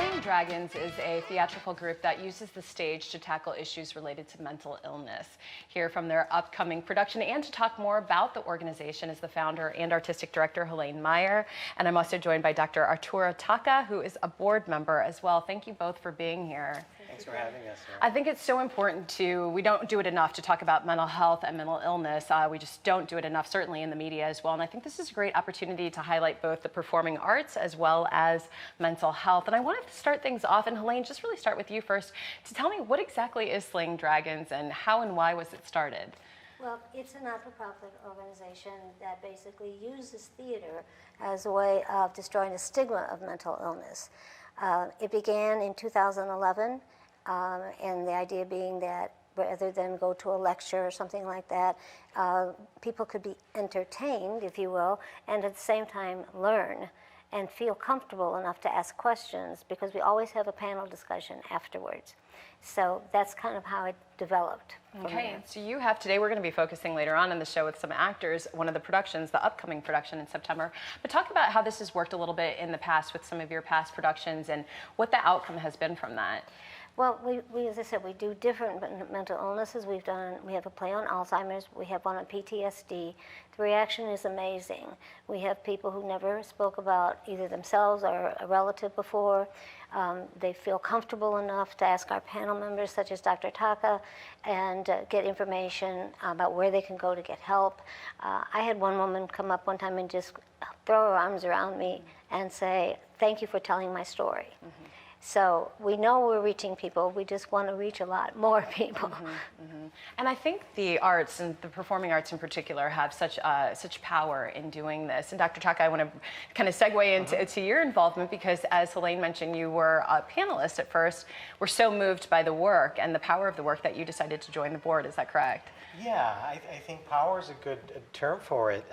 Slaying Dragons is a theatrical group that uses the stage to tackle issues related to mental illness. Here from their upcoming production and to talk more about the organization is the founder and artistic director, Helene Meyer. And I'm also joined by Dr. Arturo Taca, who is a board member as well. Thank you both for being here. Thanks for having us. I think it's so important we don't do it enough to talk about mental health and mental illness. We just don't do it enough, certainly in the media as well. And I think this is a great opportunity to highlight both the performing arts as well as mental health. And I wanted to start things off, and Helene, just really start with you first to tell me what exactly is Slaying Dragons and how and why was it started? Well, it's a not-for-profit organization that basically uses theater as a way of destroying the stigma of mental illness. It began in 2011, and the idea being that rather than go to a lecture or something like that, people could be entertained, if you will, and at the same time learn and feel comfortable enough to ask questions, because we always have a panel discussion afterwards. So that's kind of how it developed. Okay, so you have today, we're going to be focusing later on in the show with some actors, one of the productions, the upcoming production in September. But talk about how this has worked a little bit in the past with some of your past productions and what the outcome has been from that. Well, we, as I said, we do different mental illnesses. We have a play on Alzheimer's. We have one on PTSD. The reaction is amazing. We have people who never spoke about either themselves or a relative before. They feel comfortable enough to ask our panel members, such as Dr. Taca, and get information about where they can go to get help. I had one woman come up one time and just throw her arms around me and say, "Thank you for telling my story." Mm-hmm. So we know we're reaching people. We just want to reach a lot more people. Mm-hmm, mm-hmm. And I think the arts, and the performing arts in particular, have such power in doing this. And Dr. Taca, I want to kind of segue into your involvement, because as Helene mentioned, you were a panelist at first. We're so moved by the work and the power of the work that you decided to join the board. Is that correct? Yeah, I think power is a good term for it.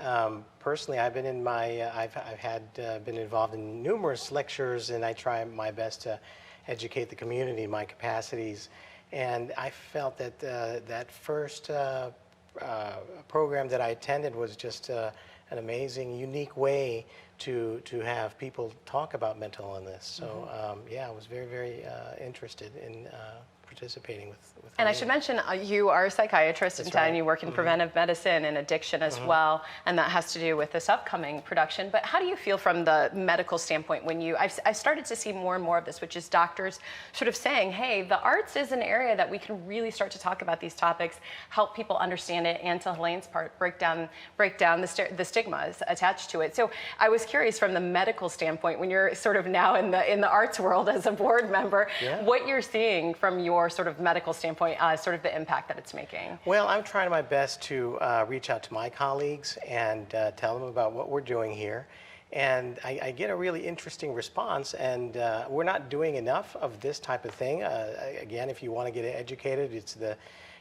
Personally, I've been in been involved in numerous lectures, and I try my best to educate the community in my capacities. And I felt that that first program that I attended was just an amazing, unique way to have people talk about mental illness. So yeah, I was very, very interested in participating with And I should mention, you are a psychiatrist and you work in preventive medicine and addiction as well, and that has to do with this upcoming production. But how do you feel from the medical standpoint when I've started to see more and more of this, which is doctors sort of saying, hey, the arts is an area that we can really start to talk about these topics, help people understand it, and to Helene's part, break down the stigmas attached to it. So I was curious from the medical standpoint, when you're sort of now in the arts world as a board member, what you're seeing from your sort of medical standpoint, sort of the impact that it's making. Well, I'm trying my best to reach out to my colleagues and tell them about what we're doing here. And I get a really interesting response, and we're not doing enough of this type of thing. Again, if you want to get educated, it's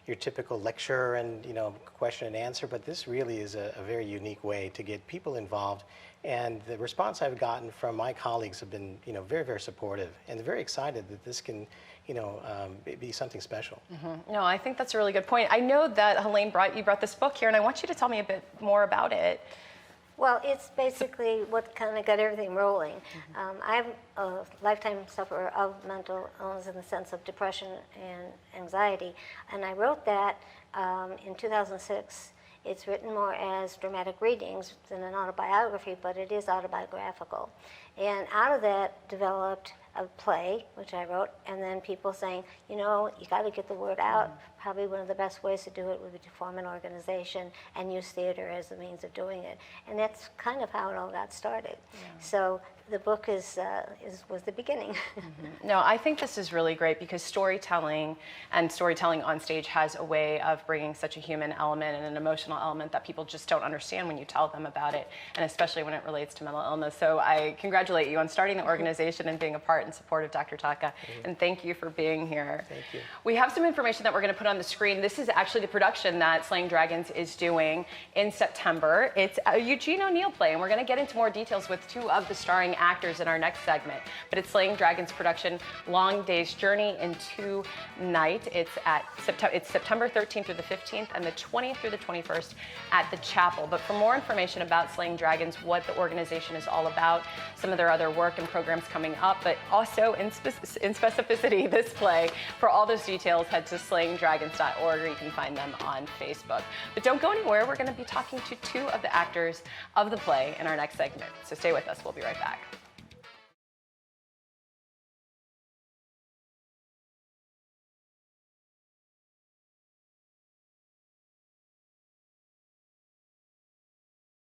your typical lecture and question and answer, but this really is a very unique way to get people involved. And the response I've gotten from my colleagues have been very, very supportive, and very excited that this can be something special. No, I think that's a really good point. I know that Helene you brought this book here, and I want you to tell me a bit more about it. Well, it's basically what kind of got everything rolling. I'm a lifetime sufferer of mental illness in the sense of depression and anxiety, and I wrote that in 2006. It's written more as dramatic readings than an autobiography, but it is autobiographical. And out of that developed a play, which I wrote, and then people saying, you got to get the word out. Probably one of the best ways to do it would be to form an organization and use theater as the means of doing it. And that's kind of how it all got started. So the book was the beginning. No, I think this is really great, because storytelling and storytelling on stage has a way of bringing such a human element and an emotional element that people just don't understand when you tell them about it, and especially when it relates to mental illness. So I congratulate you on starting the organization and being a part and support of Dr. Taca, and thank you for being here. Thank you. We have some information that we're going to put on the screen. This is actually the production that Slaying Dragons is doing in September. It's a Eugene O'Neill play, and we're going to get into more details with two of the starring actors in our next segment. But it's Slaying Dragons production, Long Day's Journey into Night. It's September 13th through the 15th and the 20th through the 21st at the Chapel. But for more information about Slaying Dragons, what the organization is all about, some of their other work and programs coming up, but also in specificity this play, for all those details, head to slayingdragons.org, or you can find them on Facebook. But don't go anywhere. We're going to be talking to two of the actors of the play in our next segment. So stay with us. We'll be right back.